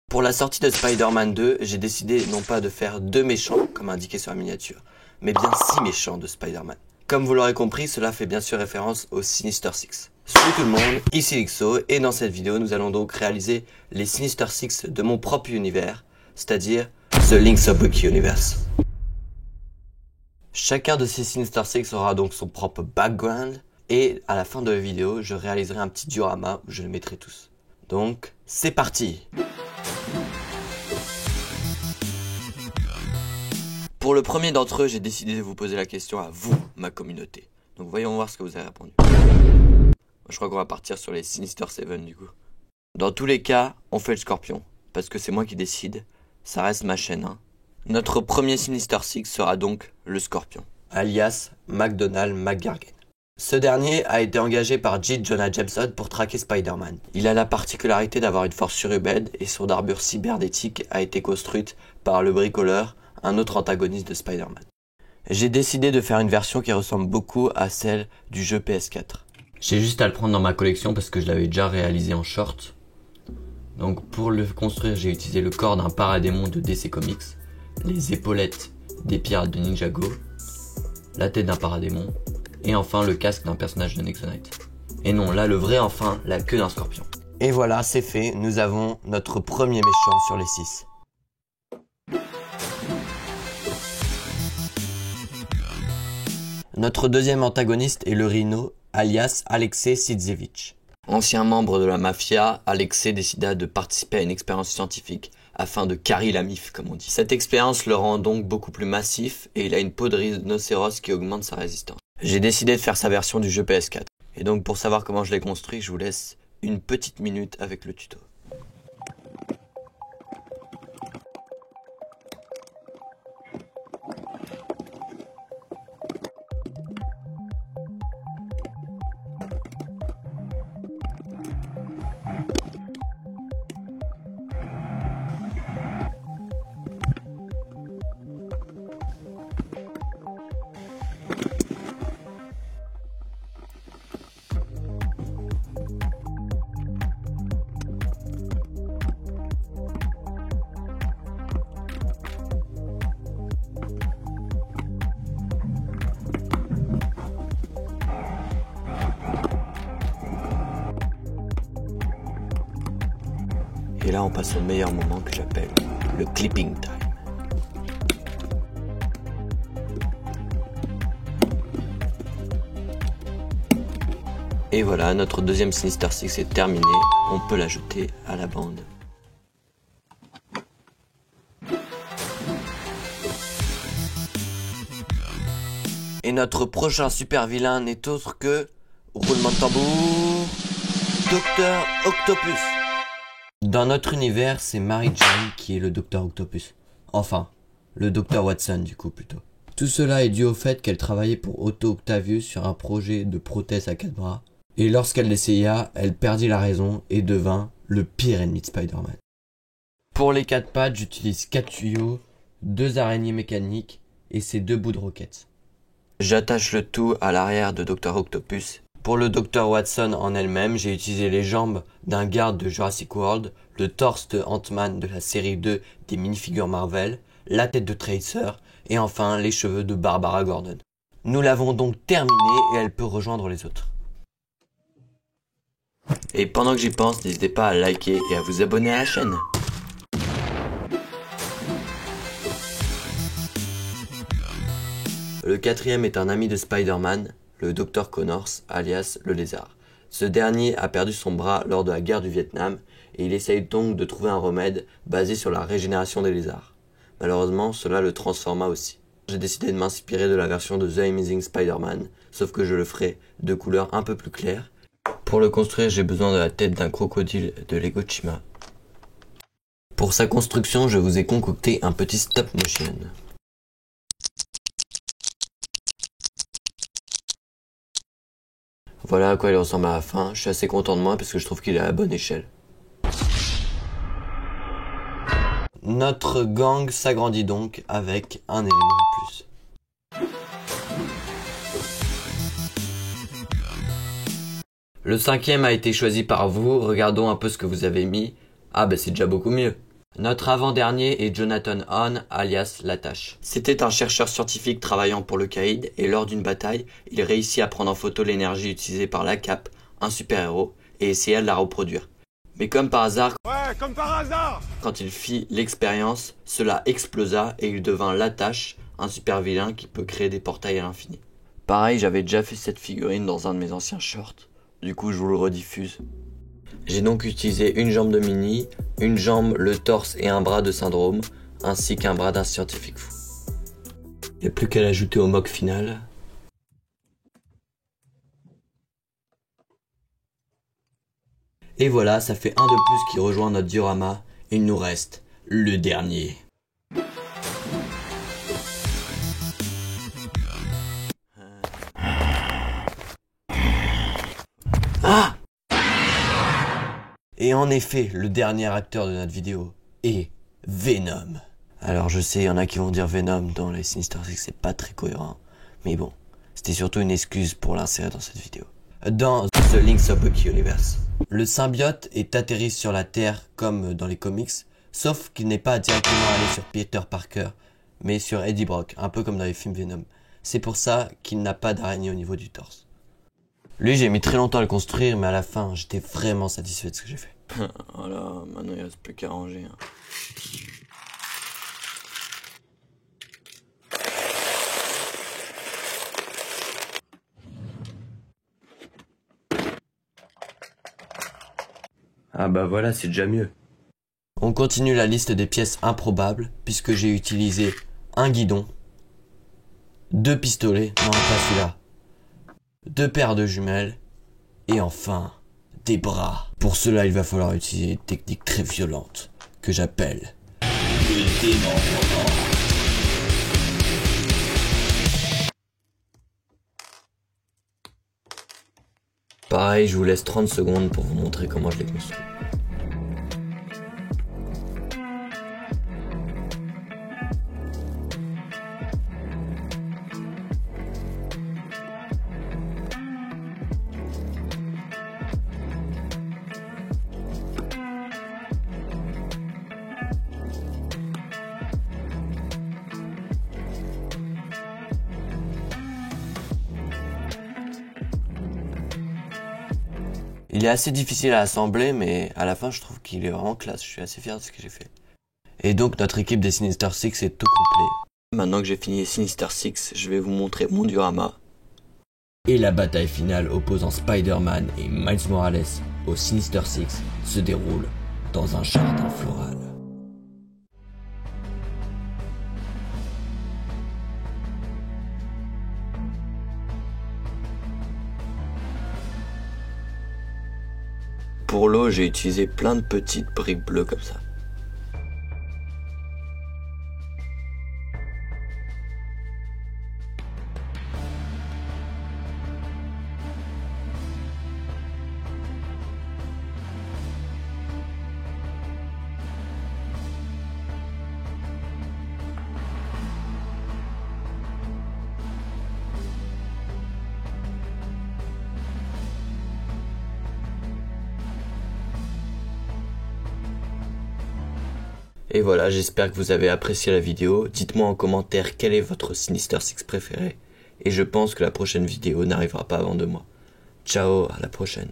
Pour la sortie de Spider-Man 2, j'ai décidé non pas de faire 2 méchants, comme indiqué sur la miniature, mais bien 6 méchants de Spider-Man. Comme vous l'aurez compris, cela fait bien sûr référence au Sinister Six. Salut tout le monde, ici Lixo, et dans cette vidéo, nous allons donc réaliser les Sinister Six de mon propre univers, c'est-à-dire The Links of Bucky Universe. Chacun de ces Sinister Six aura donc son propre background, et à la fin de la vidéo, je réaliserai un petit diorama où je les mettrai tous. Donc, c'est parti! Pour le premier d'entre eux, j'ai décidé de vous poser la question à vous, ma communauté. Donc voyons voir ce que vous avez répondu. Je crois qu'on va partir sur les Sinister Seven du coup. Dans tous les cas, on fait le scorpion. Parce que c'est moi qui décide. Ça reste ma chaîne. Hein. Notre premier Sinister Six sera donc le scorpion. Alias McDonald McGargan. Ce dernier a été engagé par J. Jonah Jameson pour traquer Spider-Man. Il a la particularité d'avoir une force surhumaine et son armure cybernétique a été construite par le bricoleur, un autre antagoniste de Spider-Man. J'ai décidé de faire une version qui ressemble beaucoup à celle du jeu PS4. J'ai juste à le prendre dans ma collection parce que je l'avais déjà réalisé en short. Donc pour le construire, j'ai utilisé le corps d'un paradémon de DC Comics, les épaulettes des pirates de Ninjago, la tête d'un paradémon, et enfin le casque d'un personnage de Nexonite. Et non, là le vrai enfin, la queue d'un scorpion. Et voilà, c'est fait, nous avons notre premier méchant sur les 6. Notre deuxième antagoniste est le Rhino, alias Alexei Sidzevich. Ancien membre de la mafia, Alexei décida de participer à une expérience scientifique afin de carrer la MIF, comme on dit. Cette expérience le rend donc beaucoup plus massif et il a une peau de rhinocéros qui augmente sa résistance. J'ai décidé de faire sa version du jeu PS4. Et donc pour savoir comment je l'ai construit, je vous laisse une petite minute avec le tuto. Et là on passe au meilleur moment que j'appelle le clipping time. Et voilà, notre deuxième Sinister Six est terminé, on peut l'ajouter à la bande. Et notre prochain super vilain n'est autre que, roulement de tambour, Docteur Octopus. Dans notre univers, c'est Mary Jane qui est le Docteur Octopus. Enfin, le Docteur Watson du coup plutôt. Tout cela est dû au fait qu'elle travaillait pour Otto Octavius sur un projet de prothèse à 4 bras. Et lorsqu'elle l'essaya, elle perdit la raison et devint le pire ennemi de Spider-Man. Pour les 4 pattes, j'utilise 4 tuyaux, 2 araignées mécaniques et ces 2 bouts de roquettes. J'attache le tout à l'arrière de Docteur Octopus. Pour le Dr Watson en elle-même, j'ai utilisé les jambes d'un garde de Jurassic World, le torse de Ant-Man de la série 2 des minifigures Marvel, la tête de Tracer et enfin les cheveux de Barbara Gordon. Nous l'avons donc terminée et elle peut rejoindre les autres. Et pendant que j'y pense, n'hésitez pas à liker et à vous abonner à la chaîne. Le quatrième est un ami de Spider-Man, le Dr Connors, alias le lézard. Ce dernier a perdu son bras lors de la guerre du Vietnam et il essaye donc de trouver un remède basé sur la régénération des lézards. Malheureusement, cela le transforma aussi. J'ai décidé de m'inspirer de la version de The Amazing Spider-Man, sauf que je le ferai de couleur un peu plus claire. Pour le construire, j'ai besoin de la tête d'un crocodile de Lego Chima. Pour sa construction, je vous ai concocté un petit stop motion. Voilà à quoi il ressemble à la fin. Je suis assez content de moi parce que je trouve qu'il est à la bonne échelle. Notre gang s'agrandit donc avec un élément de plus. Le cinquième a été choisi par vous. Regardons un peu ce que vous avez mis. Ah bah c'est déjà beaucoup mieux. Notre avant-dernier est Jonathan Hahn, alias Latache. C'était un chercheur scientifique travaillant pour le Caïd, et lors d'une bataille, il réussit à prendre en photo l'énergie utilisée par l'ACAP, un super-héros, et essayer de la reproduire. Mais comme par hasard, quand il fit l'expérience, cela explosa et il devint Latache, un super vilain qui peut créer des portails à l'infini. Pareil, j'avais déjà fait cette figurine dans un de mes anciens shorts, du coup je vous le rediffuse. J'ai donc utilisé une jambe de Mini, une jambe, le torse et un bras de Syndrome, ainsi qu'un bras d'un scientifique fou. Il n'y a plus qu'à l'ajouter au mock final. Et voilà, ça fait un de plus qui rejoint notre diorama. Il nous reste le dernier. Ah! Et en effet, le dernier acteur de notre vidéo est Venom. Alors je sais, il y en a qui vont dire Venom dans les Sinister Six, c'est pas très cohérent. Mais bon, c'était surtout une excuse pour l'insérer dans cette vidéo. Dans The Link's Up Universe, le symbiote est atterri sur la Terre comme dans les comics, sauf qu'il n'est pas directement allé sur Peter Parker, mais sur Eddie Brock, un peu comme dans les films Venom. C'est pour ça qu'il n'a pas d'araignée au niveau du torse. Lui, j'ai mis très longtemps à le construire, mais à la fin, j'étais vraiment satisfait de ce que j'ai fait. Voilà, maintenant il reste plus qu'à ranger. Ah bah voilà, c'est déjà mieux. On continue la liste des pièces improbables, puisque j'ai utilisé un guidon, 2 pistolets, non pas celui-là, 2 paires de jumelles, et enfin, des bras. Pour cela, il va falloir utiliser une technique très violente, que j'appelle le démembrement. Pareil, je vous laisse 30 secondes pour vous montrer comment je l'ai construit. Il est assez difficile à assembler, mais à la fin, je trouve qu'il est vraiment classe. Je suis assez fier de ce que j'ai fait. Et donc, notre équipe des Sinister Six est tout complet. Maintenant que j'ai fini les Sinister Six, je vais vous montrer mon diorama. Et la bataille finale opposant Spider-Man et Miles Morales aux Sinister Six se déroule dans un jardin floral. Pour l'eau, j'ai utilisé plein de petites briques bleues comme ça. Et voilà, j'espère que vous avez apprécié la vidéo. Dites-moi en commentaire quel est votre Sinister Six préféré. Et je pense que la prochaine vidéo n'arrivera pas avant 2 mois. Ciao, à la prochaine.